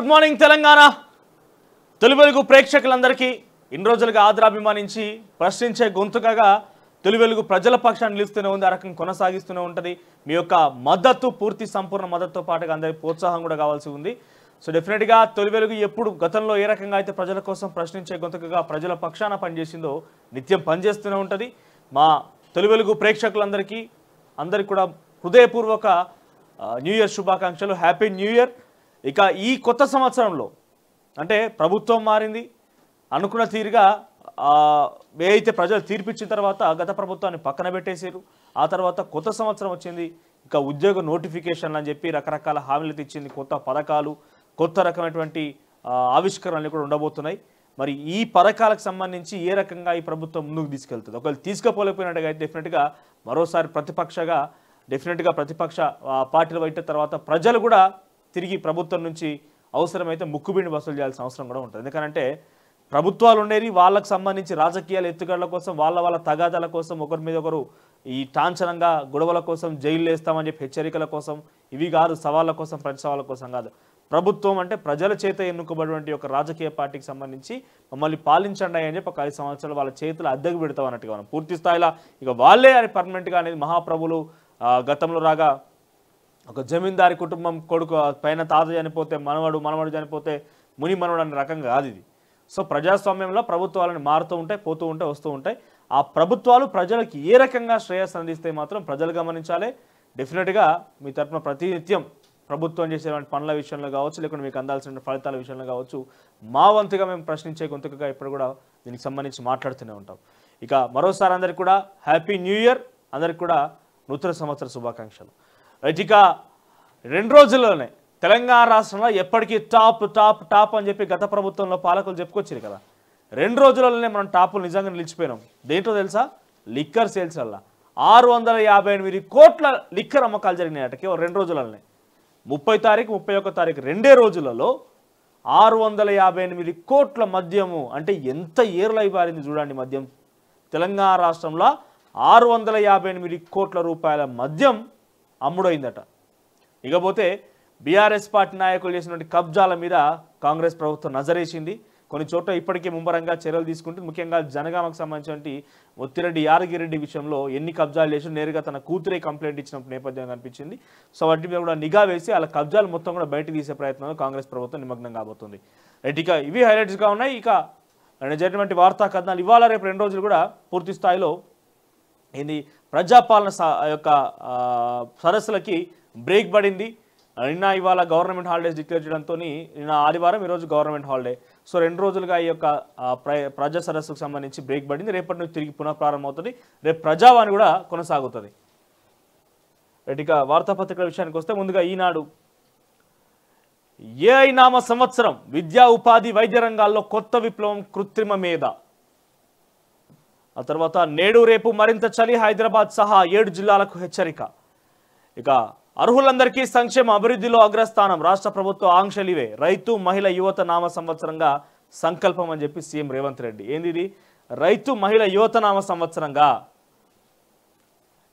Good morning Telangana తొలి వెలుగు ప్రేక్షకులందరికీ ఇన్ని రోజులుగా ఆదరాభిమానించి ప్రశ్నించే గొంతుకగా తొలి వెలుగు ప్రజల పక్షాన్ని నిలుస్తూనే ఉంది, ఆ రకం కొనసాగిస్తూనే ఉంటుంది. మీ యొక్క మద్దతు పూర్తి సంపూర్ణ మద్దతుతో పాటుగా అందరి ప్రోత్సాహం కూడా కావాల్సి ఉంది. సో డెఫినెట్గా తొలి వెలుగు ఎప్పుడు గతంలో ఏ రకంగా అయితే ప్రజల కోసం ప్రశ్నించే గొంతుకగా ప్రజల పక్షాన పనిచేసిందో నిత్యం పనిచేస్తూనే ఉంటుంది. మా తొలి వెలుగు ప్రేక్షకులందరికీ కూడా హృదయపూర్వక న్యూ ఇయర్ శుభాకాంక్షలు, హ్యాపీ న్యూ ఇయర్. ఇక ఈ కొత్త సంవత్సరంలో అంటే ప్రభుత్వం మారింది, అనుకున్న తీరుగా ఏ అయితే ప్రజలు తీర్పిచ్చిన తర్వాత గత ప్రభుత్వాన్ని పక్కన పెట్టేశారు. ఆ తర్వాత కొత్త సంవత్సరం వచ్చింది, ఇక ఉద్యోగ నోటిఫికేషన్లు అని చెప్పి రకరకాల హామీలు తెచ్చింది, కొత్త పథకాలు, కొత్త రకమైనటువంటి ఆవిష్కరణలు కూడా ఉండబోతున్నాయి. మరి ఈ పథకాలకు సంబంధించి ఏ రకంగా ఈ ప్రభుత్వం ముందుకు తీసుకెళ్తుంది, ఒకవేళ తీసుకుపోలేకపోయినట్టుగా అయితే డెఫినెట్గా మరోసారి ప్రతిపక్ష పార్టీలు పెట్టిన తర్వాత ప్రజలు కూడా తిరిగి ప్రభుత్వం నుంచి అవసరమైతే ముక్కుబిండి వసూలు చేయాల్సిన అవసరం కూడా ఉంటుంది. ఎందుకంటే ప్రభుత్వాలు ఉండేవి వాళ్ళకు సంబంధించి రాజకీయాల ఎత్తుగడల కోసం, వాళ్ళ తగాదాల కోసం, ఒకరి మీద ఒకరు ఈ టాంచనంగా గొడవల కోసం, జైలు వేస్తామని చెప్పి హెచ్చరికల కోసం, ఇవి కాదు సవాళ్ళ కోసం, ప్రతి సవాళ్ళ కోసం కాదు. ప్రభుత్వం అంటే ప్రజల చేత ఎన్నుకోబడినటువంటి ఒక రాజకీయ పార్టీకి సంబంధించి మమ్మల్ని పాలించండి అని చెప్పి ఒక 5 సంవత్సరాలు వాళ్ళ చేతులు అద్దెకు పెడతాం అన్నట్టుగా మనం పూర్తి స్థాయిలో ఇక వాళ్ళే అని పర్మనెంట్గా అనేది మహాప్రభులు గతంలో రాగా ఒక జమీందారి కుటుంబం కొడుకు పైన తాత చనిపోతే మనవడు చనిపోతే ముని మనవడు అనే రకంగా కాదు ఇది. సో ప్రజాస్వామ్యంలో ప్రభుత్వాలను మారుతూ ఉంటాయి, పోతూ ఉంటాయి, వస్తూ ఉంటాయి. ఆ ప్రభుత్వాలు ప్రజలకు ఏ రకంగా శ్రేయస్సు అందిస్తే మాత్రం ప్రజలు గమనించాలి. డెఫినెట్గా మీ తరఫున ప్రతినిత్యం ప్రభుత్వం చేసేటువంటి పనుల విషయంలో కావచ్చు, లేకుంటే మీకు అందాల్సిన ఫలితాల విషయంలో కావచ్చు, మా వంతుగా మేము ప్రశ్నించే గొంతుకగా ఇప్పుడు కూడా దీనికి సంబంధించి మాట్లాడుతూనే ఉంటాం. ఇక మరోసారి అందరికి కూడా హ్యాపీ న్యూ ఇయర్, అందరికి కూడా నూతన సంవత్సర శుభాకాంక్షలు. ఇక 2 రోజుల్లోనే తెలంగాణ రాష్ట్రంలో ఎప్పటికీ టాప్ అని చెప్పి గత ప్రభుత్వంలో పాలకులు చెప్పుకొచ్చారు కదా. 2 రోజులలోనే మనం టాపులు నిజంగా నిలిచిపోయినాం. దేంట్లో తెలుసా? లిక్కర్ సేల్స్ వల్ల 658 కోట్ల లిక్కర్ అమ్మకాలు జరిగినాయట కేవలం 2 రోజులలోనే. 30 తారీఖు 31 తారీఖు 2 రోజులలో 658 కోట్ల మద్యము, అంటే ఎంత ఏర్లై పారింది చూడండి మద్యం. తెలంగాణ రాష్ట్రంలో 658 కోట్ల రూపాయల మద్యం అమ్ముడైందట. ఇకపోతే బీఆర్ఎస్ పార్టీ నాయకులు చేసినటువంటి కబ్జాల మీద కాంగ్రెస్ ప్రభుత్వం నజరేసింది. కొన్ని చోట్ల ఇప్పటికే ముమ్మరంగా చర్యలు తీసుకుంటుంది. ముఖ్యంగా జనగామకు సంబంధించినటువంటి ముత్తిరెడ్డి యాదగిరెడ్డి విషయంలో ఎన్ని కబ్జాలు చేసి నేరుగా తన కూతురే కంప్లైంట్ ఇచ్చిన నేపథ్యం కనిపించింది. సో వాటి మీద కూడా నిఘా వేసి అలా కబ్జాలు మొత్తం కూడా బయటకు తీసే ప్రయత్నంలో కాంగ్రెస్ ప్రభుత్వం నిమగ్నం కాబోతుంది. ఇక ఇవి హైలైట్స్గా ఉన్నాయి. ఇక జరిగినటువంటి వార్తా కథనాలు ఇవాళ రేపు 2 రోజులు కూడా పూర్తి స్థాయిలో ఇది ప్రజాపాలన యొక్క సదస్సులకి బ్రేక్ పడింది. నిన్న ఇవాళ గవర్నమెంట్ హాలిడేస్ డిక్లేర్ చేయడంతో నిన్న ఆదివారం, ఈరోజు గవర్నమెంట్ హాలిడే. సో 2 రోజులుగా ఈ యొక్క ప్రజా సదస్సుకు సంబంధించి బ్రేక్ పడింది. రేపటి నుంచి తిరిగి పునఃప్రారంభం అవుతుంది. రేపు ప్రజావాణి కూడా కొనసాగుతుంది. ఇక వార్తాపత్రికల విషయానికి వస్తే ముందుగా ఈనాడు ఏఐ నామ సంవత్సరం, విద్యా ఉపాధి వైద్య రంగాల్లో కొత్త విప్లవం, కృత్రిమ మేధ. ఆ తర్వాత నేడు రేపు మరింత చలి, హైదరాబాద్ సహా 7 జిల్లాలకు హెచ్చరిక. ఇక అర్హులందరికీ సంక్షేమ అభివృద్ధిలో అగ్రస్థానం, రాష్ట్ర ప్రభుత్వ ఆంక్షలివే, రైతు మహిళ యువత నామ సంవత్సరంగా సంకల్పం అని చెప్పి సీఎం రేవంత్ రెడ్డి. ఏంది ఇది? రైతు మహిళ యువత నామ సంవత్సరంగా.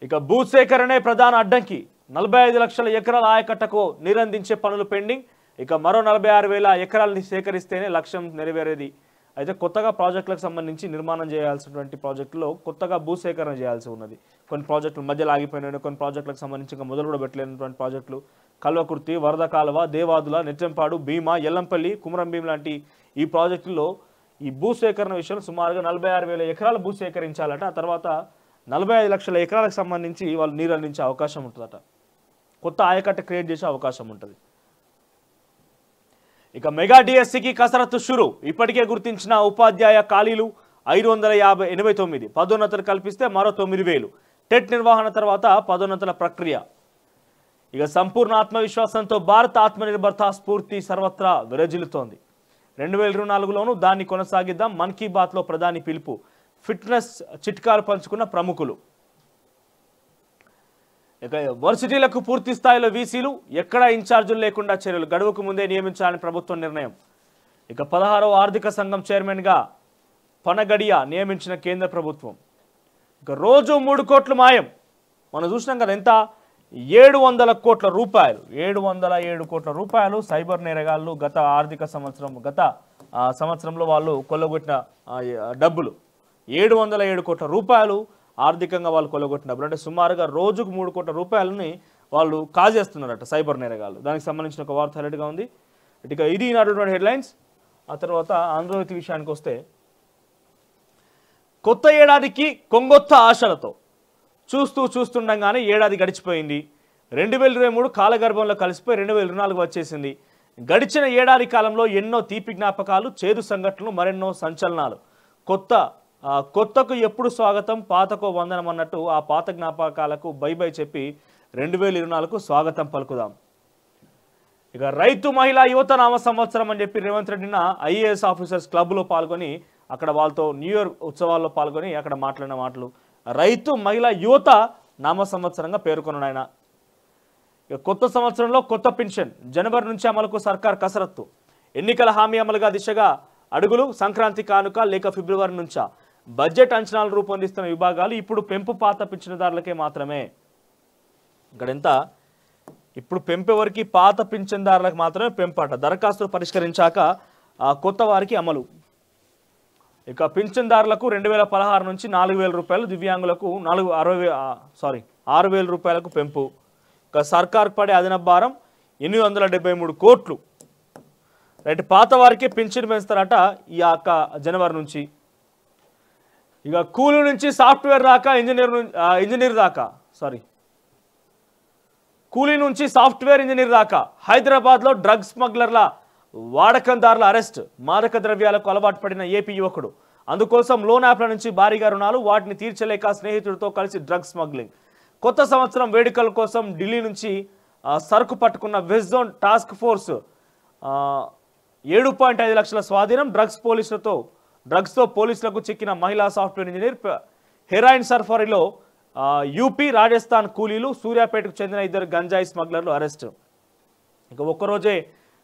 ఇక భూసేకరణే ప్రధాన అడ్డంకి, 45 లక్షల ఎకరాల ఆయకట్టకు నీరందించే పనులు పెండింగ్. ఇక మరో 46,000 ఎకరాలని సేకరిస్తేనే లక్ష్యం నెరవేరేది. అయితే కొత్తగా ప్రాజెక్టులకు సంబంధించి నిర్మాణం చేయాల్సినటువంటి ప్రాజెక్టులో కొత్తగా భూసేకరణ చేయాల్సి ఉన్నది. కొన్ని ప్రాజెక్టులు మధ్యలో ఆగిపోయినాయి, కొన్ని ప్రాజెక్టులకు సంబంధించి ఇంకా మొదలు కూడా పెట్టలేనటువంటి ప్రాజెక్టులు కల్వకుర్తి, వరద కాలువ, దేవాదుల, నెట్టెంపాడు, భీమా, ఎల్లంపల్లి, కుమరం భీం లాంటి ఈ ప్రాజెక్టుల్లో ఈ భూసేకరణ విషయంలో సుమారుగా 46,000 ఎకరాలు భూసేకరించాలట. ఆ తర్వాత 45 లక్షల ఎకరాలకు సంబంధించి వాళ్ళు నీరు అందించే అవకాశం ఉంటుందట. కొత్త ఆయకట్ట క్రియేట్ చేసే అవకాశం ఉంటుంది. ఇక మెగా డిఎస్సికి కసరత్తు షురు, ఇప్పటికే గుర్తించిన ఉపాధ్యాయ ఖాళీలు 589, పదోన్నతులు కల్పిస్తే మరో 9,000. టెట్ నిర్వహణ తర్వాత పదోన్నతుల ప్రక్రియ. ఇక సంపూర్ణ ఆత్మవిశ్వాసంతో భారత ఆత్మనిర్భరత స్ఫూర్తి సర్వత్రా విరజిల్లుతోంది. 2024లోనూ దాన్ని కొనసాగిద్దాం, మన్ కీ బాత్లో ప్రధాని పిలుపు. ఫిట్నెస్ చిట్కాలు పంచుకున్న ప్రముఖులు. ఇక వర్సిటీలకు పూర్తి స్థాయిలో వీసీలు, ఎక్కడా ఇన్ఛార్జీలు లేకుండా చర్యలు, గడువుకు ముందే నియమించాలని ప్రభుత్వం నిర్ణయం. ఇక 16వ ఆర్థిక సంఘం చైర్మన్గా పనగడియా నియమించిన కేంద్ర ప్రభుత్వం. ఇక రోజు 3 కోట్లు మాయం. మనం చూసినాం కదా ఎంత 700 కోట్ల రూపాయలు 707 కోట్ల రూపాయలు సైబర్ నేరగాళ్ళు గత సంవత్సరంలో వాళ్ళు కొల్లగొట్టిన డబ్బులు 707 కోట్ల రూపాయలు ఆర్థికంగా వాళ్ళు కొల్లగొట్టిన డబ్బులు. అంటే సుమారుగా రోజుకు 3 కోట్ల రూపాయలని వాళ్ళు కాజేస్తున్నారట సైబర్ నేరగాళ్ళు. దానికి సంబంధించిన ఒక వార్త హైలైట్గా ఉంది. ఇక ఇది నాటువంటి హెడ్లైన్స్. ఆ తర్వాత ఆంధ్రజ్యోతి విషయానికి వస్తే, కొత్త ఏడాదికి కొంగొత్త ఆశలతో చూస్తుండగానే ఏడాది గడిచిపోయింది. 2023 కాలగర్భంలో కలిసిపోయి 2024 వచ్చేసింది. గడిచిన ఏడాది కాలంలో ఎన్నో తీపి జ్ఞాపకాలు, చేదు సంఘటనలు, మరెన్నో సంచలనాలు. కొత్తకు ఎప్పుడు స్వాగతం, పాతకో వందనం అన్నట్టు ఆ పాత జ్ఞాపకాలకు బై బై చెప్పి 2024కు స్వాగతం పలుకుదాం. ఇక రైతు మహిళా యువత నామ సంవత్సరం అని చెప్పి రేవంత్ రెడ్డి ఐఏఎస్ ఆఫీసర్స్ క్లబ్లో పాల్గొని అక్కడ వాళ్ళతో న్యూ ఇయర్ ఉత్సవాల్లో పాల్గొని అక్కడ మాట్లాడిన మాటలు. రైతు మహిళా యువత నామ సంవత్సరంగా పేర్కొన్నాడు ఆయన. ఇక కొత్త సంవత్సరంలో కొత్త పెన్షన్, జనవరి నుంచి అమలుకు సర్కార్ కసరత్తు, ఎన్నికల హామీ అమలుగా దిశగా అడుగులు, సంక్రాంతి కానుక లేక ఫిబ్రవరి నుంచా, బడ్జెట్ అంచనాలు రూపొందిస్తున్న విభాగాలు ఇప్పుడు పెంపు పాత పింఛనుదారులకే మాత్రమే. ఇక్కడ ఎంత ఇప్పుడు పెంపు ఎవరికి? పాత పింఛన్దారులకు మాత్రమే పెంపట. దరఖాస్తులు పరిష్కరించాక కొత్త వారికి అమలు. ఇక పింఛన్దారులకు 2016 నుంచి 4,000 రూపాయలు, దివ్యాంగులకు 6,000 రూపాయలకు పెంపు. ఇక సర్కార్ పడే అదనపు భారం 873 కోట్లు. రైట్, పాత వారికి పింఛన్ పెంచుతారట ఈ జనవరి నుంచి. ఇక కూలి నుంచి సాఫ్ట్వేర్ దాకా, ఇంజనీర్ దాకా కూలీ నుంచి సాఫ్ట్వేర్ ఇంజనీర్ దాకా హైదరాబాద్లో డ్రగ్ స్మగ్లర్ల వాడకందారుల అరెస్ట్. మాదక ద్రవ్యాలకు అలవాటు పడిన ఏపీ యువకుడు. అందుకోసం లోన్ యాప్ల నుంచి భారీగా రుణాలు, వాటిని తీర్చలేక స్నేహితుడితో కలిసి డ్రగ్ స్మగ్లింగ్. కొత్త సంవత్సరం వేడుకల కోసం ఢిల్లీ నుంచి సరుకు పట్టుకున్న వెస్ట్ జోన్ టాస్క్ ఫోర్స్ 7.5 లక్షల స్వాధీనం. డ్రగ్స్తో పోలీసులకు చిక్కిన మహిళా సాఫ్ట్వేర్ ఇంజనీర్. హెరాయిన్ సరఫరీలో యూపీ, రాజస్థాన్ కూలీలు. సూర్యాపేటకు చెందిన 2 గంజాయి స్మగ్లర్లు అరెస్టు. ఇక ఒక్కరోజే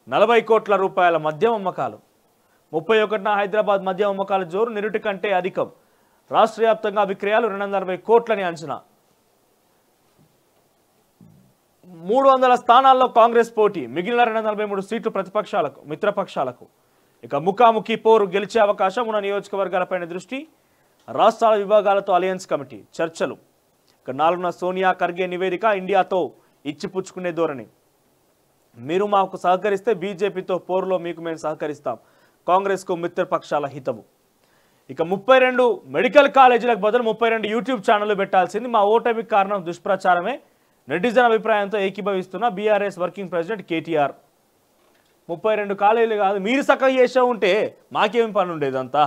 40 కోట్ల రూపాయల మద్యం అమ్మకాలు. 31న హైదరాబాద్ మద్యం అమ్మకాల జోరు నిరుటి కంటే అధికం. రాష్ట్ర వ్యాప్తంగా విక్రయాలు 240 కోట్లని అంచనా. 300 స్థానాల్లో కాంగ్రెస్ పోటీ, మిగిలిన 243 సీట్లు మిత్రపక్షాలకు. ఇక ముఖాముఖి పోరు గెలిచే అవకాశం ఉన్న నియోజకవర్గాలపైన దృష్టి. రాష్ట్రాల విభాగాలతో అలయన్స్ కమిటీ చర్చలు. ఇక 4న సోనియా ఖర్గే నివేదిక, ఇండియాతో ఇచ్చిపుచ్చుకునే ధోరణి. మీరు మాకు సహకరిస్తే బీజేపీతో పోరులో మీకు మేము సహకరిస్తాం, కాంగ్రెస్కు మిత్రపక్షాల హితవు. ఇక 32 మెడికల్ కాలేజీలకు బదులు 32 యూట్యూబ్ ఛానళ్లు పెట్టాల్సింది, మా ఓటమికి కారణం దుష్ప్రచారమే, నెటిజన్ అభిప్రాయంతో ఏకీభవిస్తున్న బీఆర్ఎస్ వర్కింగ్ ప్రెసిడెంట్ కేటీఆర్. 32 కాలేజీలు కాదు, మీరు చక్కగా చేసే ఉంటే మాకేమి పని ఉండేదంతా.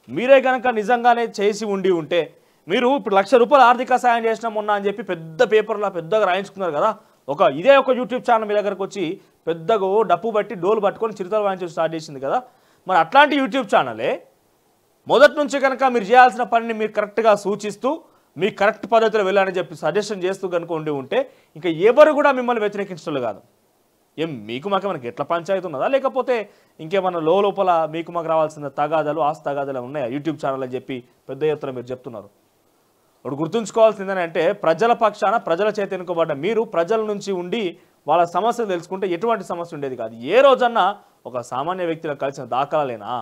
మీరే కనుక నిజంగానే చేసి ఉంటే మీరు ఇప్పుడు 1,00,000 రూపాయలు ఆర్థిక సాయం చేసినా మొన్న అని చెప్పి పెద్ద పేపర్లో పెద్దగా రాయించుకున్నారు కదా. ఇదే ఒక యూట్యూబ్ ఛానల్ మీ దగ్గరకు వచ్చి పెద్దగా డప్పు బట్టి డోలు పట్టుకొని చిరుతలు వాయించడం స్టార్ట్ చేసింది కదా. మరి అట్లాంటి యూట్యూబ్ ఛానలే మొదటి నుంచి కనుక మీరు చేయాల్సిన పనిని మీరు కరెక్ట్గా సూచిస్తూ మీ కరెక్ట్ పద్ధతిలో వెళ్ళాలని చెప్పి సజెషన్ చేస్తూ కనుక ఉంటే ఇంకా ఎవరు కూడా మిమ్మల్ని వ్యతిరేకించడం కాదు. మీకు మాకు మనకి ఎట్లా పంచాయతీ ఉన్నదా, లేకపోతే ఇంకేమన్నా లోపల మీకు మాకు రావాల్సిన తగాదాలు తగాదాలు ఉన్నాయా యూట్యూబ్ ఛానల్ అని చెప్పి పెద్ద ఎత్తున మీరు చెప్తున్నారు. ఇప్పుడు గుర్తుంచుకోవాల్సిందని అంటే ప్రజల పక్షాన ప్రజల చేత ఎన్నుకోబడ్డ మీరు ప్రజల నుంచి ఉండి వాళ్ళ సమస్యలు తెలుసుకుంటే ఎటువంటి సమస్య ఉండేది కాదు. ఏ రోజన్నా ఒక సామాన్య వ్యక్తిలో కలిసిన దాఖలాలేనా?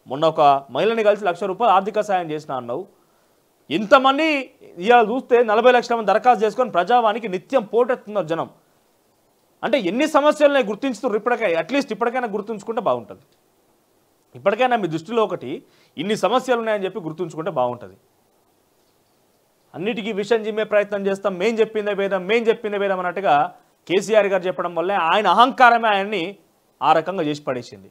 మొన్న ఒక మహిళని కలిసి 1,00,000 రూపాయలు ఆర్థిక సాయం చేసిన అన్నావు. ఇంతమంది ఇవాళ చూస్తే 40 లక్షల మంది దరఖాస్తు చేసుకొని ప్రజావానికి నిత్యం పోటెత్తున్నారు జనం. అంటే ఎన్ని సమస్యలని గుర్తించుతున్నారు అట్లీస్ట్ ఇప్పటికైనా గుర్తుంచుకుంటే బాగుంటుంది. ఇప్పటికైనా మీ దృష్టిలో ఒకటి ఇన్ని సమస్యలు ఉన్నాయని చెప్పి గుర్తుంచుకుంటే బాగుంటుంది. అన్నిటికీ విషయం జిమ్మే ప్రయత్నం చేస్తాం, మేం చెప్పిందే వేదం అన్నట్టుగా కేసీఆర్ గారు చెప్పడం వల్లే ఆయన అహంకారమే ఆయన్ని ఆ రకంగా చేసి పడేసింది.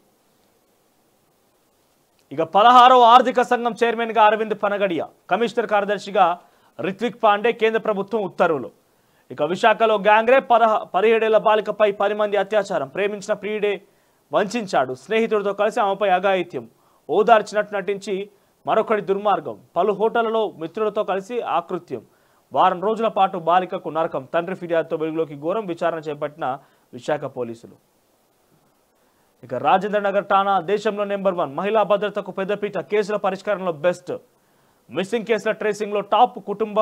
ఇక 16వ ఆర్థిక సంఘం చైర్మన్గా అరవింద్ పనగడియ, కమిషనర్ కార్యదర్శిగా రిత్విక్ పాండే. కేంద్ర ప్రభుత్వం ఉత్తర్వులు. ఇక విశాఖలో గ్యాంగ్రే, 17 ఏళ్ల బాలికపై 10 మంది అత్యాచారం. ప్రేమించిన ప్రియుడే వంచాడు, స్నేహితుడితో కలిసి ఆమెపై అఘాయిత్యం. ఓదార్చినట్టు నటించి మరొకటి దుర్మార్గం. పలు హోటళ్లలో మిత్రులతో కలిసి ఆకృత్యం. వారం రోజుల పాటు బాలికకు నరకం. తండ్రి ఫిర్యాదుతో వెలుగులోకి ఘోరం. విచారణ చేపట్టిన విశాఖ పోలీసులు. ఇక రాజేంద్ర నగర్ ఠాణా దేశంలో నెంబర్ 1. మహిళా భద్రతకు పెద్దపీట. కేసుల పరిష్కారంలో బెస్ట్. మిస్సింగ్ కేసుల ట్రేసింగ్లో టాప్. కుటుంబ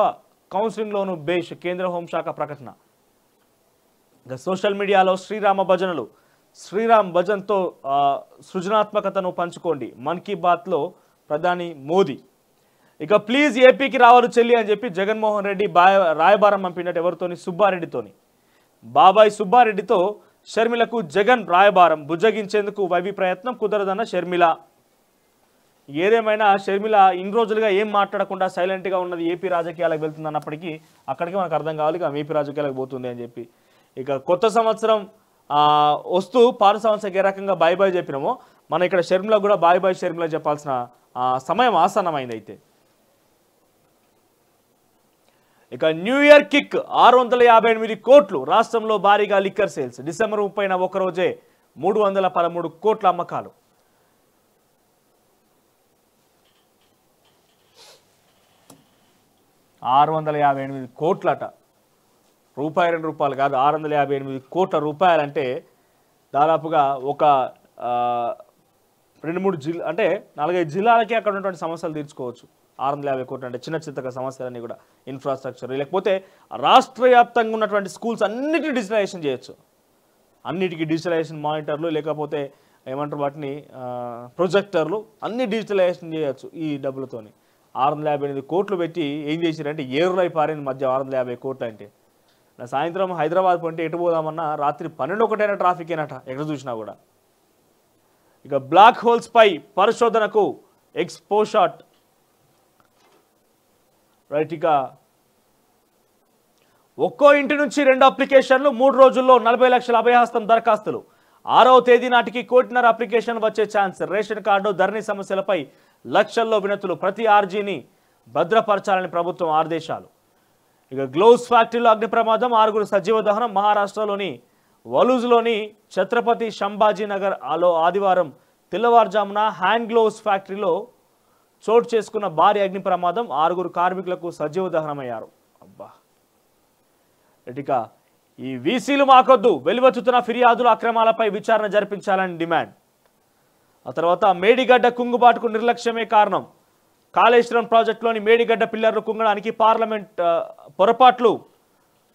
కౌన్సిలింగ్లోనూ బేష్ కేంద్ర హోంశాఖ ప్రకటన. ఇక సోషల్ మీడియాలో శ్రీరామ భజనలు. శ్రీరామ్ భజన్తో సృజనాత్మకతను పంచుకోండి. మన్ కీ బాత్లో ప్రధాని మోదీ. ఇక ప్లీజ్ ఏపీకి రావాలి చెల్లి అని చెప్పి జగన్మోహన్ రెడ్డి రాయబారం పంపినట్టు ఎవరితోని? సుబ్బారెడ్డితోని. బాబాయ్ సుబ్బారెడ్డితో షర్మిలకు జగన్ రాయబారం. బుజ్జగించేందుకు వైవి ప్రయత్నం కుదరదన్న షర్మిల. ఏదేమైనా షర్మిల ఇన్ని రోజులుగా ఏం మాట్లాడకుండా సైలెంట్గా ఉన్నది ఏపీ రాజకీయాలకు వెళ్తుంది అన్నప్పటికీ అక్కడికి మనకు అర్థం కావాలి ఇక ఏపీ రాజకీయాలకు పోతుంది అని చెప్పి. ఇక కొత్త సంవత్సరం వస్తూ పాత సంవత్సరం ఏ రకంగా బాయ్ బాయ్ చెప్పినామో మనం ఇక్కడ షర్మిల కూడా బాయ్ బాయ్ షర్మిల చెప్పాల్సిన సమయం ఆసన్నమైంది. అయితే ఇక న్యూ ఇయర్ కిక్ 658 కోట్లు. రాష్ట్రంలో భారీగా లిక్కర్ సేల్స్. డిసెంబర్ 30న ఒకరోజే 313 కోట్ల అమ్మకాలు. $658 కోట్లట. రూపాయి 2 రూపాయలు కాదు, 658 కోట్ల రూపాయలంటే దాదాపుగా ఒక 2-3 జిల్లా అంటే 4-5 జిల్లాలకి అక్కడ ఉన్నటువంటి సమస్యలు తీర్చుకోవచ్చు. 650 కోట్లు అంటే చిన్న చిత్తక సమస్యలన్నీ కూడా ఇన్ఫ్రాస్ట్రక్చర్, లేకపోతే రాష్ట్ర వ్యాప్తంగా ఉన్నటువంటి స్కూల్స్ అన్నిటికీ డిజిటలైజేషన్ చేయొచ్చు. అన్నిటికీ డిజిటలైజేషన్ మానిటర్లు, లేకపోతే ఏమంటారు వాటిని ప్రొజెక్టర్లు, అన్ని డిజిటలైజేషన్ చేయొచ్చు ఈ డబ్బులతోని. 658 కోట్లు పెట్టి ఏం చేశారంటే ఏరులై పారింది మధ్య 650 కోట్లు అంటే. సాయంత్రం హైదరాబాద్ పంటే ఎటు పోదామన్నా రాత్రి 12-1 ట్రాఫిక్ ఏనట ఎక్కడ చూసినా కూడా. ఇక బ్లాక్ హోల్స్ పై పరిశోధనకు ఎక్స్పో షాట్. రైట్. ఇక ఒక్కో ఇంటి నుంచి 2 అప్లికేషన్లు. 3 రోజుల్లో 40 లక్షల అభయహస్తం దరఖాస్తులు. 6వ తేదీ నాటికి 1.5 కోటి అప్లికేషన్ వచ్చే ఛాన్స్. రేషన్ కార్డు ధరణి సమస్యలపై లక్షల్లో వినతులు. ప్రతి ఆర్జీని భద్రపరచాలని ప్రభుత్వం ఆదేశాలు. ఇక గ్లోవ్స్ ఫ్యాక్టరీలో అగ్ని ప్రమాదం. 6 సజీవ దహనం. మహారాష్ట్రలోని వలూజ్లోని ఛత్రపతి సంభాజీనగర్లో ఆదివారం తెల్లవారుజామున హ్యాండ్ గ్లోవ్స్ ఫ్యాక్టరీలో చోటు చేసుకున్న భారీ అగ్ని ప్రమాదం. 6 కార్మికులకు సజీవ దహనమయ్యారు. అబ్బా. ఇక ఈ వీసీలు మాకొద్దు. వెలువెత్తుతున్న ఫిర్యాదుల అక్రమాలపై విచారణ జరిపించాలని డిమాండ్. ఆ తర్వాత మేడిగడ్డ కుంగుబాటుకు నిర్లక్ష్యమే కారణం. కాళేశ్వరం ప్రాజెక్టులోని మేడిగడ్డ పిల్లర్లు కుంగడానికి పార్లమెంట్ పొరపాట్లు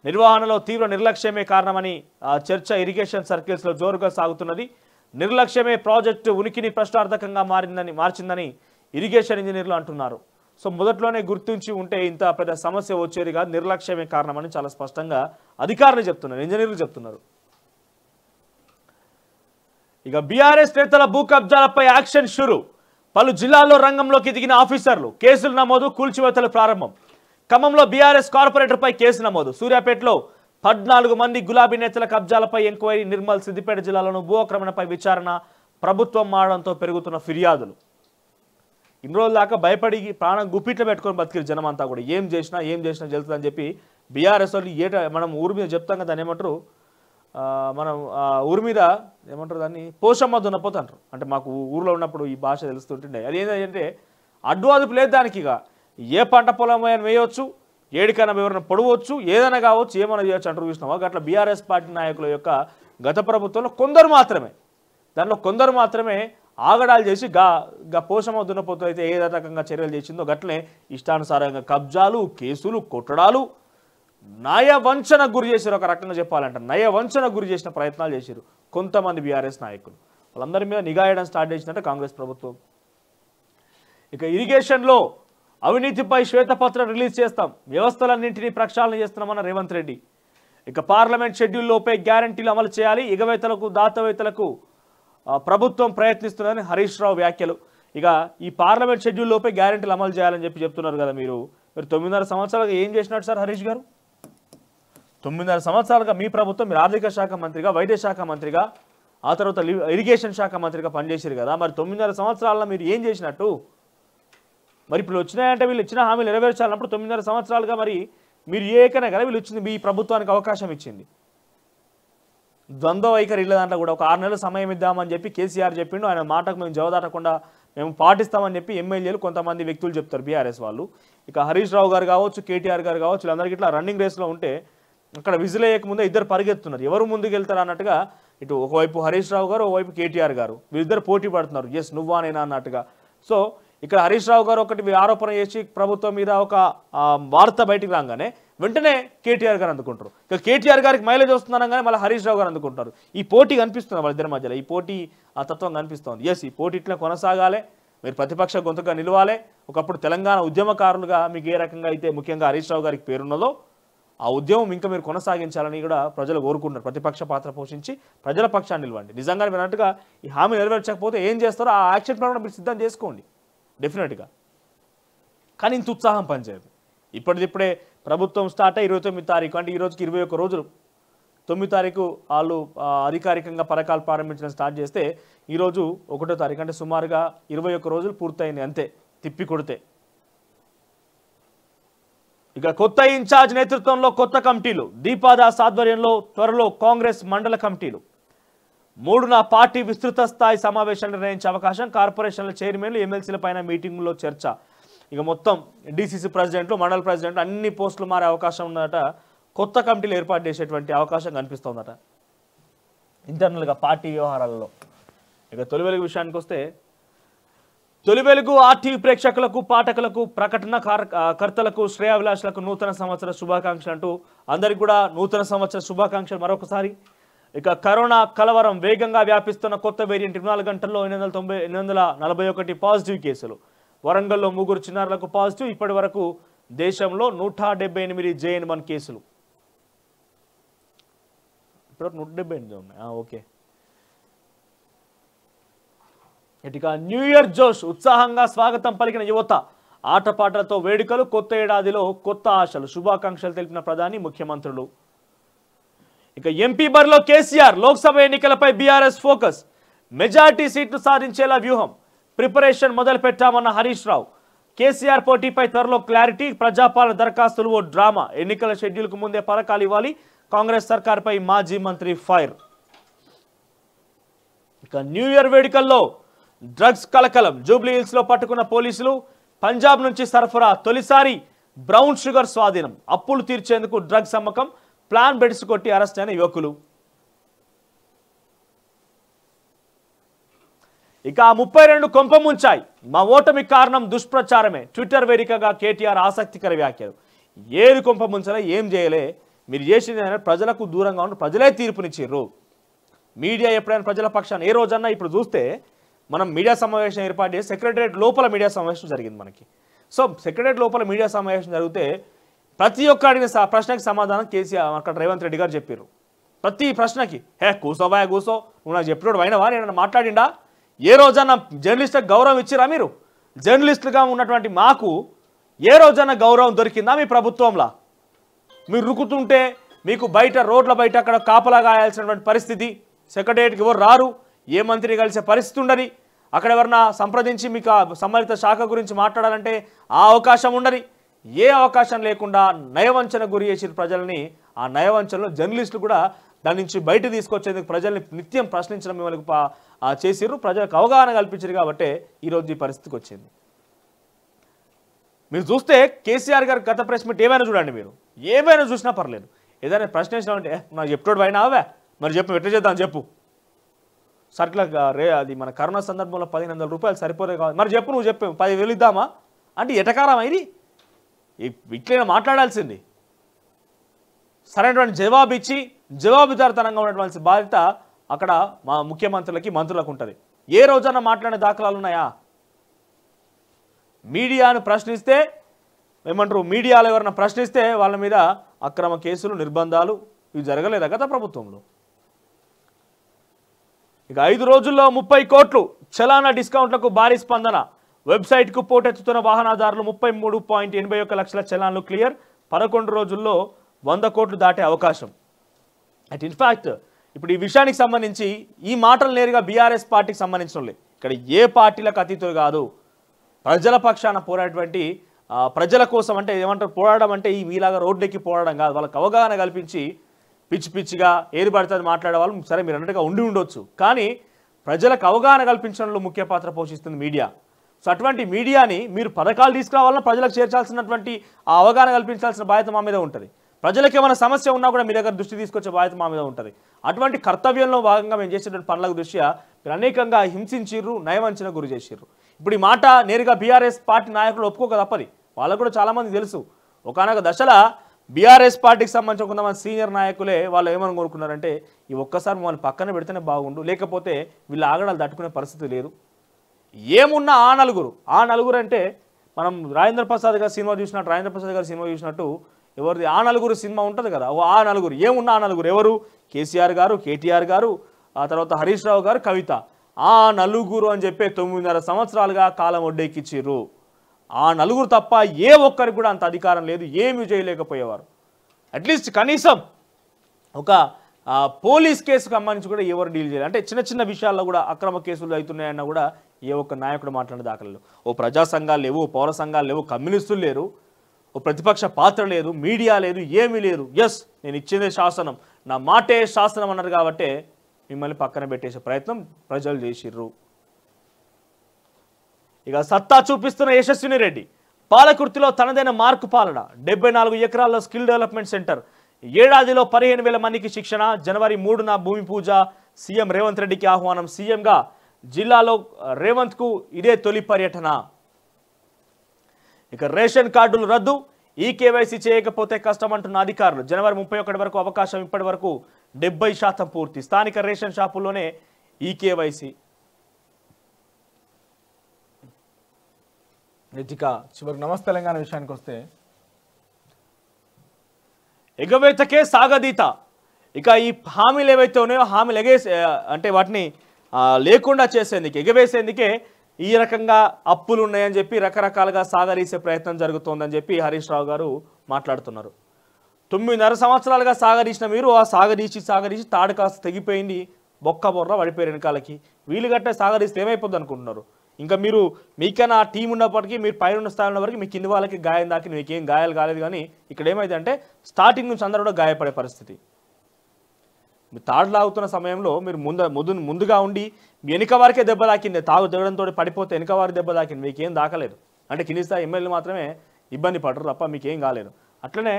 నిర్వహణలో తీవ్ర నిర్లక్ష్యమే కారణమని చర్చ ఇరిగేషన్ సర్కిల్స్లో జోరుగా సాగుతున్నది. నిర్లక్ష్యమే ప్రాజెక్టు ఉనికిని ప్రశ్నార్థకంగా మార్చిందని ఇరిగేషన్ ఇంజనీర్లు అంటున్నారు. సో మొదట్లోనే గుర్తించి ఉంటే ఇంత పెద్ద సమస్య వచ్చేది కాదు. నిర్లక్ష్యమే కారణమని చాలా స్పష్టంగా అధికారులు చెప్తున్నారు, ఇంజనీర్లు చెప్తున్నారు. ఇక బీఆర్ఎస్ నేతల భూ కబ్జాలపై యాక్షన్ షురు. పలు జిల్లాల్లో రంగంలోకి దిగిన ఆఫీసర్లు. కేసులు నమోదు, కూల్చివేతలు ప్రారంభం. ఖమ్మంలో బీఆర్ఎస్ కార్పొరేటర్పై కేసు నమోదు. సూర్యాపేటలో 14 మంది గులాబీ నేతల కబ్జాలపై ఎంక్వైరీ. నిర్మల్, సిద్దిపేట జిల్లాలోనూ భూ ఆక్రమణపై విచారణ. ప్రభుత్వం మారడంతో పెరుగుతున్న ఫిర్యాదులు. ఇన్ని రోజుల దాకా భయపడి ప్రాణం గుప్పిట్లో పెట్టుకొని బతికిరు జనమంతా కూడా. ఏం చేసినా జరుగుతుందని చెప్పి బీఆర్ఎస్ వాళ్ళు మనం ఊరి మీద చెప్తాం కదా, దాన్ని ఏమంటారు, మనం ఊరి మీద ఏమంటారు దాన్ని, పోషమ్మ దున్నపోతు అంటారు. అంటే మాకు ఊర్లో ఉన్నప్పుడు ఈ భాష తెలుస్తుంటుండే. అది ఏంటంటే అడ్డు లేదు దానికి. ఇక ఏ పంట పొలం వేయవచ్చు, ఏడికైనా ఎవరైనా పొడవచ్చు, ఏదైనా కావచ్చు, ఏమైనా చేయొచ్చు అంటారు. చూసినావా? అట్లా బీఆర్ఎస్ పార్టీ నాయకుల యొక్క గత ప్రభుత్వంలో కొందరు మాత్రమే ఆగడాలు చేసి గా పోషమ్మ దున్నపోతు అయితే ఏ రకంగా చర్యలు చేసిందో గట్లనే ఇష్టానుసారంగా కబ్జాలు, కేసులు, కొట్టడాలు, నయవంచనకు గురి చేశారు. ఒక రకంగా చెప్పాలంటే నయవంచనకు గురి చేసిన ప్రయత్నాలు చేశారు కొంతమంది బీఆర్ఎస్ నాయకులు. వాళ్ళందరి మీద నిఘా వేయడం స్టార్ట్ చేసినట్టు కాంగ్రెస్ ప్రభుత్వం. ఇక ఇరిగేషన్లో అవినీతిపై శ్వేతపత్రం రిలీజ్ చేస్తాం. వ్యవస్థలన్నింటినీ ప్రక్షాళన చేస్తున్నామన్న రేవంత్ రెడ్డి. ఇక పార్లమెంట్ షెడ్యూల్లోపై గ్యారంటీలు అమలు చేయాలి. ఎగవేతలకు, దాతవేతలకు ప్రభుత్వం ప్రయత్నిస్తుందని హరీష్ రావు వ్యాఖ్యలు. ఇక ఈ పార్లమెంట్ షెడ్యూల్లోపై గ్యారంటీలు అమలు చేయాలని చెప్తున్నారు కదా మీరు 9.5 సంవత్సరాలుగా ఏం చేసినట్టు సార్ హరీష్ గారు? 9.5 సంవత్సరాలుగా మీ ప్రభుత్వం, మీరు ఆర్థిక శాఖ మంత్రిగా, వైద్య శాఖ మంత్రిగా, ఆ తర్వాత ఇరిగేషన్ శాఖ మంత్రిగా పనిచేశారు కదా. మరి 9.5 సంవత్సరాల్లో మీరు ఏం చేసినట్టు? మరి ఇప్పుడు వచ్చినాయంటే వీళ్ళు ఇచ్చిన హామీలు నెరవేర్చాలన్నప్పుడు 9.5 సంవత్సరాలుగా మరి మీరు ఏకనే కదా వీళ్ళు ఇచ్చింది, మీ ప్రభుత్వానికి అవకాశం ఇచ్చింది. ద్వంద్వ వైఖరి ఇళ్ళ దాంట్లో కూడా ఒక 6 నెలల సమయం ఇద్దామని చెప్పి కేసీఆర్ చెప్పిండు. ఆయన మాటకు మేము జవదాటకుండా మేము పాటిస్తామని చెప్పి ఎమ్మెల్యేలు, కొంతమంది వ్యక్తులు చెప్తారు బీఆర్ఎస్ వాళ్ళు. ఇక హరీష్ రావు గారు కావచ్చు, కేటీఆర్ గారు కావచ్చు, వీళ్ళందరికీ ఇట్లా రన్నింగ్ రేస్లో ఉంటే అక్కడ విజిల్ వేయకముందే ఇద్దరు పరిగెత్తున్నారు. ఎవరు ముందుకు వెళ్తారు అన్నట్టుగా ఇటు ఒకవైపు హరీష్ రావు గారు, ఒకవైపు కేటీఆర్ గారు, వీళ్ళిద్దరు పోటీ పడుతున్నారు. ఎస్ నువ్వా నేనా అన్నట్టుగా. సో ఇక్కడ హరీష్ రావు గారు ఒకటి ఆరోపణ చేసి ప్రభుత్వం మీద ఒక వార్త బయటికి రాగానే వెంటనే కేటీఆర్ గారు అందుకుంటారు. ఇక కేటీఆర్ గారికి మైలేజ్ వస్తుందనగానే మళ్ళీ హరీష్ రావు గారు అందుకుంటారు. ఈ పోటీ కనిపిస్తుంది వాళ్ళిద్దరి మధ్యలో, ఈ పోటీ ఆ తత్వం కనిపిస్తుంది. ఎస్, ఈ పోటీ ఇట్లా కొనసాగాలి, మీరు ప్రతిపక్ష గొంతుగా నిలవాలి. ఒకప్పుడు తెలంగాణ ఉద్యమకారులుగా మీకు ఏ రకంగా అయితే ముఖ్యంగా హరీష్ రావు గారికి పేరున్నదో ఆ ఉద్యమం ఇంకా మీరు కొనసాగించాలని కూడా ప్రజలు కోరుకుంటారు. ప్రతిపక్ష పాత్ర పోషించి ప్రజల పక్షాన్ని నిలవండి. నిజంగా మీరు అన్నట్టుగా ఈ హామీ నెరవేర్చకపోతే ఏం చేస్తారో ఆ యాక్షన్ ప్లాన్ మీరు సిద్ధం చేసుకోండి డెఫినెట్గా. కానీ ఇంత ఉత్సాహం పనిచేయదు. ఇప్పటిదిప్పుడే ప్రభుత్వం స్టార్ట్ అయ్యి 29 తారీఖు అంటే ఈ రోజుకి 21 రోజులు, 9 తారీఖు వాళ్ళు అధికారికంగా పథకాలు ప్రారంభించడం స్టార్ట్ చేస్తే ఈరోజు 1వ తారీఖు అంటే సుమారుగా 21 రోజులు పూర్తయింది అంతే తిప్పి కొడితే. ఇక కొత్త ఇన్ఛార్జ్ నేతృత్వంలో కొత్త కమిటీలు, దీపాదాస్ ఆధ్వర్యంలో త్వరలో కాంగ్రెస్ మండల కమిటీలు. 3న పార్టీ విస్తృత స్థాయి సమావేశాలు నిర్వహించే అవకాశం, కార్పొరేషన్ల చైర్మన్లు ఎమ్మెల్సీల పైన మీటింగుల్లో చర్చ. ఇక మొత్తం డీసీసీ ప్రెసిడెంట్లు మండల ప్రెసిడెంట్లు అన్ని పోస్టులు మారే అవకాశం ఉందట. కొత్త కమిటీలు ఏర్పాటు చేసేటువంటి అవకాశం కనిపిస్తోందట ఇంటర్నల్గా పార్టీ వ్యవహారాలలో. ఇక తొలి వెలుగు విషయానికి వస్తే, తొలి వెలుగు ఆర్టీవీ ప్రేక్షకులకు, పాఠకులకు, ప్రకటన కర్తలకు, శ్రేయాభిలాషులకు నూతన సంవత్సర శుభాకాంక్షలు అంటూ అందరికి కూడా నూతన సంవత్సర శుభాకాంక్షలు మరొకసారి. ఇక కరోనా కలవరం వేగంగా వ్యాపిస్తున్న కొత్త వేరియంట్ 24 గంటల్లో 841 పాజిటివ్ కేసులు. వరంగల్లో 3 చిన్నారులకు పాజిటివ్. ఇప్పటి వరకు దేశంలో 178 JN1 కేసులు. ఇప్పుడు 178 ఉన్నాయి. ఓకే. ఇక న్యూ ఇయర్ జోష్, ఉత్సాహంగా స్వాగతం పలికిన యువత. ఆటపాటలతో వేడుకలు, కొత్త ఏడాదిలో కొత్త ఆశలు. శుభాకాంక్షలు తెలిపిన ప్రధాని, ముఖ్యమంత్రులు. ఇక ఎంపీ బరిలో కేసీఆర్, లోక్సభ ఎన్నికలపై బీఆర్ఎస్ ఫోకస్. మెజారిటీ సీట్లు సాధించేలా వ్యూహం, ప్రిపరేషన్ మొదలు పెట్టామన్న హరీష్ రావు. కేసీఆర్ పోటీపై త్వరలో క్లారిటీ. ప్రజాపాలన దరఖాస్తులు ఓ డ్రామా. ఎన్నికల షెడ్యూల్కు ముందే పథకాలు ఇవ్వాలి. కాంగ్రెస్ సర్కార్పై మాజీ మంత్రి ఫైర్. ఇక న్యూ ఇయర్ వేడుకల్లో డ్రగ్స్ కలకలం. జూబ్లీ హిల్స్ లో పట్టుకున్న పోలీసులు. పంజాబ్ నుంచి సరఫరా, తొలిసారి బ్రౌన్ షుగర్ స్వాధీనం. అప్పులు తీర్చేందుకు డ్రగ్స్ అమ్మకం, ప్లాన్ బెడ్స్ కొట్టి అరెస్ట్ అయిన యువకులు. ఇక 32 కొంపముంచాయి. మా ఓటమి కారణం దుష్ప్రచారమే. ట్విట్టర్ వేదికగా కేటీఆర్ ఆసక్తికర వ్యాఖ్యలు. ఏది కొంపముంచలే, ఏం చేయలే, మీరు చేసింది ప్రజలకు దూరంగా ఉండి ప్రజలే తీర్పునిచ్చిర్రు. మీడియా ఎప్పుడైనా ప్రజల పక్షాన్ని ఏ రోజన్నా, ఇప్పుడు చూస్తే మనం మీడియా సమావేశం ఏర్పాటు చేసి సెక్రటరియట్ లోపల మీడియా సమావేశం జరిగింది మనకి. సో సెక్రటరియట్ లోపల మీడియా సమావేశం జరిగితే ప్రతి ఒక్క అడిగిన ప్రశ్నకి సమాధానం కేసీఆర్ అక్కడ రేవంత్ రెడ్డి గారు చెప్పారు. ప్రతి ప్రశ్నకి కూసోబాయ్ కూసో, నువ్వు నాకు చెప్పినోడు అయినవా, నేను మాట్లాడిండా, ఏ రోజన్నా జర్నలిస్ట్కి గౌరవం ఇచ్చిరా? మీరు జర్నలిస్టులుగా ఉన్నటువంటి మాకు ఏ రోజన్నా గౌరవం దొరికిందా మీ ప్రభుత్వంలో? మీరు రుకుతుంటే మీకు బయట రోడ్ల బయట అక్కడ కాపలా గాయాల్సినటువంటి పరిస్థితి. సెక్రటరియట్కి ఎవరు రారు, ఏ మంత్రి కలిసే పరిస్థితి ఉండని, అక్కడ ఎవరన్నా సంప్రదించి మీకు సంబంధిత శాఖ గురించి మాట్లాడాలంటే ఆ అవకాశం ఉండని. ఏ అవకాశం లేకుండా నయవంచన గురి చేసి ప్రజల్ని, ఆ నయవంచనలో జర్నలిస్టులు కూడా దాని నుంచి బయట తీసుకొచ్చేందుకు ప్రజల్ని నిత్యం ప్రశ్నించడం మిమ్మల్ని చేసిర్రు. ప్రజలకు అవగాహన కల్పించారు కాబట్టి ఈరోజు ఈ పరిస్థితికి వచ్చింది. మీరు చూస్తే కేసీఆర్ గారు గత ప్రెస్ మీట్ ఏమైనా చూడండి, మీరు ఏమైనా చూసినా పర్లేదు, ఏదైనా ప్రశ్నించాలంటే నాకు చెప్తాడు అయినా అవే మరి చెప్పు, ఎట్లా చేద్దాం చెప్పు, సర్కుల అది మన కరోనా సందర్భంలో 1500 రూపాయలు సరిపోతే కావాలి, మరి చెప్పు, నువ్వు చెప్పు 10,000 ఇద్దామా అంటే ఎటకారం ఇది, ఇట్లైనా మాట్లాడాల్సింది. సరైనటువంటి జవాబు ఇచ్చి జవాబుదారితనంగా ఉన్నటువంటి బాధ్యత అక్కడ మా ముఖ్యమంత్రులకి, మంత్రులకు ఉంటుంది. ఏ రోజన్నా మాట్లాడే దాఖలాలు ఉన్నాయా? మీడియాను ప్రశ్నిస్తే ఏమంటారు, మీడియాలో ఎవరైనా ప్రశ్నిస్తే వాళ్ళ మీద అక్రమ కేసులు, నిర్బంధాలు ఇవి జరగలేదా గత ప్రభుత్వంలో? ఇక 5 రోజుల్లో 30 కోట్లు చలానా డిస్కౌంట్లకు భారీ స్పందన. వెబ్సైట్కు పోటెత్తుతున్న వాహనదారులు 33.81 లక్షల చలాన్లు క్లియర్. 11 రోజుల్లో 100 కోట్లు దాటే అవకాశం. అట్ ఇన్ఫ్యాక్ట్ ఇప్పుడు ఈ విషయానికి సంబంధించి ఈ మాటలు నేరుగా బీఆర్ఎస్ పార్టీకి సంబంధించిన ఇక్కడ ఏ పార్టీలకు అతీతులు కాదు. ప్రజల పక్షాన పోరాడేటువంటి ప్రజల కోసం అంటే ఏమంటారు, పోరాడడం అంటే ఈ మీలాగా రోడ్డెక్కి పోరాడడం కాదు. వాళ్ళకి అవగాహన కల్పించి పిచ్చి పిచ్చిగా ఏది పడుతుంది మాట్లాడే వాళ్ళు సరే మీరు అన్నట్టుగా ఉండొచ్చు, కానీ ప్రజలకు అవగాహన కల్పించడంలో ముఖ్య పాత్ర పోషిస్తుంది మీడియా. సో అటువంటి మీడియాని మీరు పథకాలు తీసుకురావాలన్నా ప్రజలకు చేర్చాల్సినటువంటి ఆ అవగాహన కల్పించాల్సిన బాధ్యత మా మీద ఉంటుంది. ప్రజలకు ఏమైనా సమస్య ఉన్నా కూడా మీ దగ్గర దృష్టి తీసుకొచ్చే బాధ్యత మా మీద ఉంటుంది. అటువంటి కర్తవ్యంలో భాగంగా మేము చేసేటువంటి పనులకు దృష్ట్యా మీరు అనేకంగా హింసించిర్రు, నయవంచన గురి చేసిర్రు. ఇప్పుడు ఈ మాట నేరుగా బీఆర్ఎస్ పార్టీ నాయకులు ఒప్పుకోక తప్పది. వాళ్ళకు కూడా చాలామంది తెలుసు. ఒకనొక దశలో బీఆర్ఎస్ పార్టీకి సంబంధించిన కొంతమంది సీనియర్ నాయకులే వాళ్ళు ఏమని కోరుకున్నారంటే ఈ ఒక్కసారి మమ్మల్ని పక్కన పెడితేనే బాగుండు, లేకపోతే వీళ్ళు ఆగడాలు తట్టుకునే పరిస్థితి లేదు. ఏమున్నా ఆ నలుగురు అంటే మనం రాజేంద్ర ప్రసాద్ గారి సినిమా చూసినట్టు ఎవరిది ఆ నలుగురు సినిమా ఉంటుంది కదా, ఆ నలుగురు ఏమున్నా ఆ నలుగురు ఎవరు? కేసీఆర్ గారు, కేటీఆర్ గారు, ఆ తర్వాత హరీష్ రావు గారు, కవిత. ఆ నలుగురు అని చెప్పే 9.5 సంవత్సరాలుగా కాలం ఒడ్డెక్కిచ్చిర్రు. ఆ నలుగురు తప్ప ఏ ఒక్కరికి కూడా అంత అధికారం లేదు, ఏమీ చేయలేకపోయేవారు. అట్లీస్ట్ కనీసం ఒక పోలీస్ కేసుకు సంబంధించి కూడా ఎవరు డీల్ చేయాలి అంటే చిన్న విషయాల్లో కూడా అక్రమ కేసులు అవుతున్నాయన్నా కూడా ఏ ఒక్క నాయకుడు మాట్లాడే దాఖలు. ఓ ప్రజా సంఘాలు లేవు, పౌర సంఘాలు లేవు, కమ్యూనిస్టులు లేరు, ఓ ప్రతిపక్ష పాత్ర లేదు, మీడియా లేదు, ఏమీ లేదు. ఎస్ నేను ఇచ్చేదే శాసనం, నా మాటే శాసనం అన్నారు కాబట్టి మిమ్మల్ని పక్కన పెట్టేసే ప్రయత్నం ప్రజలు చేసిర్రు. ఇక సత్తా చూపిస్తున్న యశస్విని రెడ్డి పాలకుర్తిలో తనదైన మార్కు పాలన. 74 ఎకరాల్లో స్కిల్ డెవలప్మెంట్ సెంటర్, ఏడాదిలో 15,000 మందికి శిక్షణ. జనవరి 3న భూమి పూజ. సీఎం రేవంత్ రెడ్డికి ఆహ్వానం. సీఎంగా జిల్లాలో రేవంత్కు ఇదే తొలి పర్యటన. ఇక రేషన్ కార్డులు రద్దు, ఈకేవైసీ చేయకపోతే కష్టమంటున్న అధికారులు. జనవరి 31 వరకు అవకాశం, ఇప్పటి వరకు 70% పూర్తి. స్థానిక రేషన్ షాపుల్లోనే ఈకేవైసీ. ఇక చివరికి నమస్తే తెలంగాణ విషయానికి వస్తే ఎగవేతకే సాగదీత. ఇక ఈ హామీలు ఏవైతే ఉన్నాయో హామీలు అంటే వాటిని లేకుండా చేసేందుకే, ఎగవేసేందుకే ఈ రకంగా అప్పులు ఉన్నాయని చెప్పి రకరకాలుగా సాగరీసే ప్రయత్నం జరుగుతోందని చెప్పి హరీష్ రావు గారు మాట్లాడుతున్నారు. 9.5 సంవత్సరాలుగా సాగరీసిన మీరు ఆ సాగరీసి తాడు కాస్త తెగిపోయింది, బొక్క బొర్ర పడిపోయారు వెనకాలకి. వీళ్ళు గట్టే సాగరీస్తే ఏమైపోద్ది అనుకుంటున్నారు? ఇంకా మీకైనా ఆ టీం ఉన్నప్పటికీ మీరు పైన స్థాయి ఉన్న వరకు మీ కింది వాళ్ళకి గాయం దాకి మీకేం గాయాలు కాలేదు. కానీ ఇక్కడ ఏమైందంటే స్టార్టింగ్ నుంచి అందరూ కూడా గాయపడే పరిస్థితి. మీరు తాడు లాగుతున్న సమయంలో మీరు ముందుగా ఉండి మీ వెనుక వారికే దెబ్బ తాకింది. దిగడంతో పడిపోతే వెనుక వారికి దెబ్బ తాకింది, మీకేం దాకలేదు. అంటే కింది స్థాయి ఎమ్మెల్యేలు మాత్రమే ఇబ్బంది పడరు తప్ప మీకేం కాలేదు. అట్లనే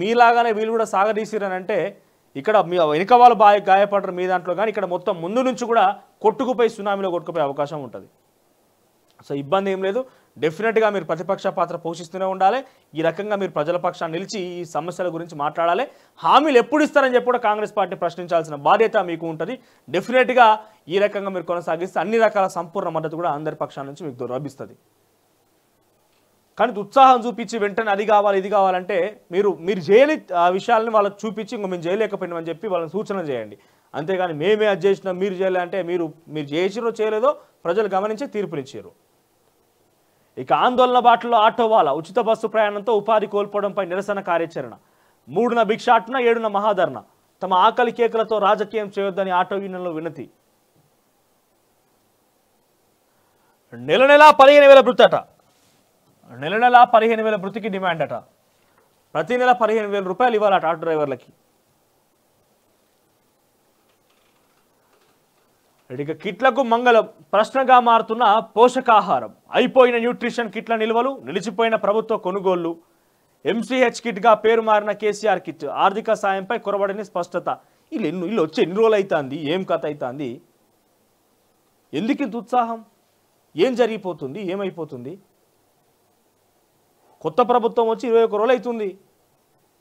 మీలాగానే వీళ్ళు కూడా సాగదీసిరని అంటే ఇక్కడ మీ వెనుక వాళ్ళు బాగా గాయపడరు మీ దాంట్లో, కానీ ఇక్కడ మొత్తం ముందు నుంచి కూడా కొట్టుకుపోయి సునామీలో కొట్టుకుపోయే అవకాశం ఉంటుంది. సో ఇబ్బంది ఏం లేదు. డెఫినెట్గా మీరు ప్రతిపక్ష పాత్ర పోషిస్తూనే ఉండాలి. ఈ రకంగా మీరు ప్రజల పక్షాన్ని నిలిచి ఈ సమస్యల గురించి మాట్లాడాలి. హామీలు ఎప్పుడు ఇస్తారని చెప్పి కూడా కాంగ్రెస్ పార్టీ ప్రశ్నించాల్సిన బాధ్యత మీకు ఉంటుంది. డెఫినెట్గా ఈ రకంగా మీరు కొనసాగిస్తే అన్ని రకాల సంపూర్ణ మద్దతు కూడా అందరి పక్షాల నుంచి మీకు లభిస్తుంది. కానీ ఉత్సాహం చూపించి వెంటనే అది కావాలి ఇది కావాలంటే మీరు చేయని ఆ విషయాలను వాళ్ళకి చూపించి ఇంకో మేము చేయలేకపోయినామని చెప్పి వాళ్ళని సూచన చేయండి. అంతేగాని మేమే అది చేసినాం మీరు చేయలే అంటే మీరు చేసిరో చేయలేదో ప్రజలు గమనించి తీర్పునిచ్చారు. ఇక ఆందోళన బాటలో ఆటో వాళ్ళ ఉచిత బస్సు ప్రయాణంతో ఉపాధి కోల్పోవడంపై నిరసన కార్యాచరణ. 3న భిక్షాటన, 7న మహాధరణ. తమ ఆకలి కేకలతో రాజకీయం చేయొద్దని ఆటో యూనియన్లో వినతి. నెల 15,000 భృతి అట. నెల 15,000 భృతికి డిమాండ్ అట. ప్రతి నెల 15,000 రూపాయలు ఇవ్వాలట ఆటో డ్రైవర్లకి. ఇక కిట్లకు మంగళం, ప్రశ్నగా మారుతున్న పోషకాహారం. అయిపోయిన న్యూట్రిషన్ కిట్ల నిల్వలు, నిలిచిపోయిన ప్రభుత్వ కొనుగోళ్లు. ఎంసీహెచ్ కిట్గా పేరు మారిన కేసీఆర్ కిట్. ఆర్థిక సాయంపై కొరబడని స్పష్టత. వీళ్ళు వచ్చి ఎన్ని రోజులు అవుతుంది, ఏం కథ అవుతుంది, ఎందుకు ఇంత ఉత్సాహం, ఏం జరిగిపోతుంది, ఏమైపోతుంది? కొత్త ప్రభుత్వం వచ్చి 21 రోజులు అవుతుంది.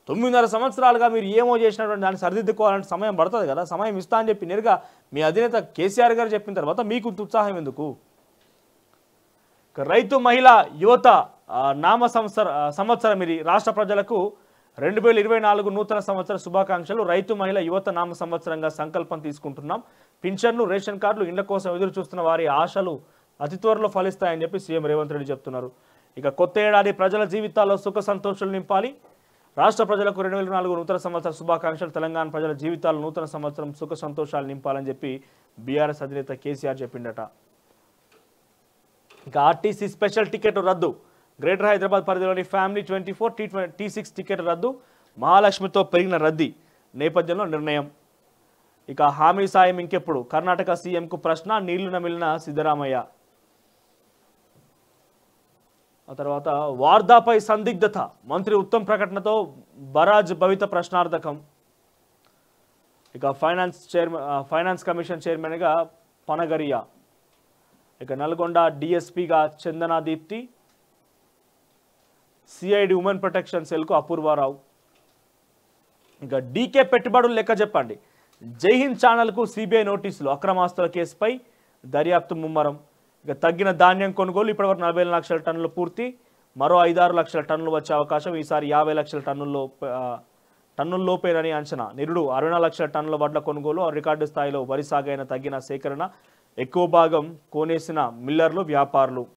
9.5 సంవత్సరాలుగా మీరు ఏమో చేసినటువంటి దాన్ని సరిదిద్దుకోవాలంటే సమయం పడుతుంది కదా. సమయం ఇస్తా అని చెప్పి నేరుగా మీ అధినేత కేసీఆర్ గారు చెప్పిన తర్వాత మీకు ఉత్సాహం ఎందుకు? రైతు మహిళా యువత నామ సంవత్సరం ఇది. రాష్ట్ర ప్రజలకు 2024 నూతన సంవత్సర శుభాకాంక్షలు. రైతు మహిళా యువత నామ సంవత్సరంగా సంకల్పం తీసుకుంటున్నాం. పింఛన్లు, రేషన్ కార్డులు, ఇండ్ల కోసం ఎదురు చూస్తున్న వారి ఆశలు అతి త్వరలో ఫలిస్తాయని చెప్పి సీఎం రేవంత్ రెడ్డి చెప్తున్నారు. ఇక కొత్త ఏడాది ప్రజల జీవితాల్లో సుఖ సంతోషాలు నింపాలి. రాష్ట్ర ప్రజలకు 2024 నూతన సంవత్సర శుభాకాంక్షలు. తెలంగాణ ప్రజల జీవితాల్లో నూతన సంవత్సరం సుఖ సంతోషాలు నింపాలని చెప్పి బీఆర్ఎస్ అధినేత కేసీఆర్ చెప్పిండట. ఇక ఆర్టీసీ స్పెషల్ టికెట్ రద్దు. గ్రేటర్ హైదరాబాద్ పరిధిలోని ఫ్యామిలీ 24 T6 టికెట్ రద్దు. మహాలక్ష్మితో పెరిగిన రద్దీ నేపథ్యంలో నిర్ణయం. ఇక హామీ సాయం ఇంకెప్పుడు? కర్ణాటక సీఎంకు ప్రశ్న. నీళ్లు నమిలిన సిద్ధరామయ్య. ఆ తర్వాత వార్దాపై సందిగ్ధత. మంత్రి ఉత్తమ్ ప్రకటనతో బరాజ్ భవిత ప్రశ్నార్థకం. ఇక ఫైనాన్స్ కమిషన్ చైర్మన్గా పనగరియా. ఇక నల్గొండ డిఎస్పీగా Chandana Deepti, CID women protection సెల్కు అపూర్వారావు. ఇక డీకే పెట్టుబడులు లెక్క చెప్పండి. జైహింద్ ఛానల్కు సిబిఐ నోటీసులు, అక్రమాస్తుల కేసుపై దర్యాప్తు ముమ్మరం. ఇక తగ్గిన ధాన్యం కొనుగోలు, ఇప్పటివరకు 40 లక్షల టన్నులు పూర్తి, మరో 5-6 లక్షల టన్నులు వచ్చే అవకాశం, ఈసారి 50 లక్షల టన్నుల్లోపేనని అంచనా. నిరుడు 64 లక్షల టన్నుల వడ్ల కొనుగోలు, రికార్డు స్థాయిలో వరి సాగైన తగ్గిన సేకరణ, ఎక్కువ భాగం కొనేసిన మిల్లర్లు, వ్యాపారులు.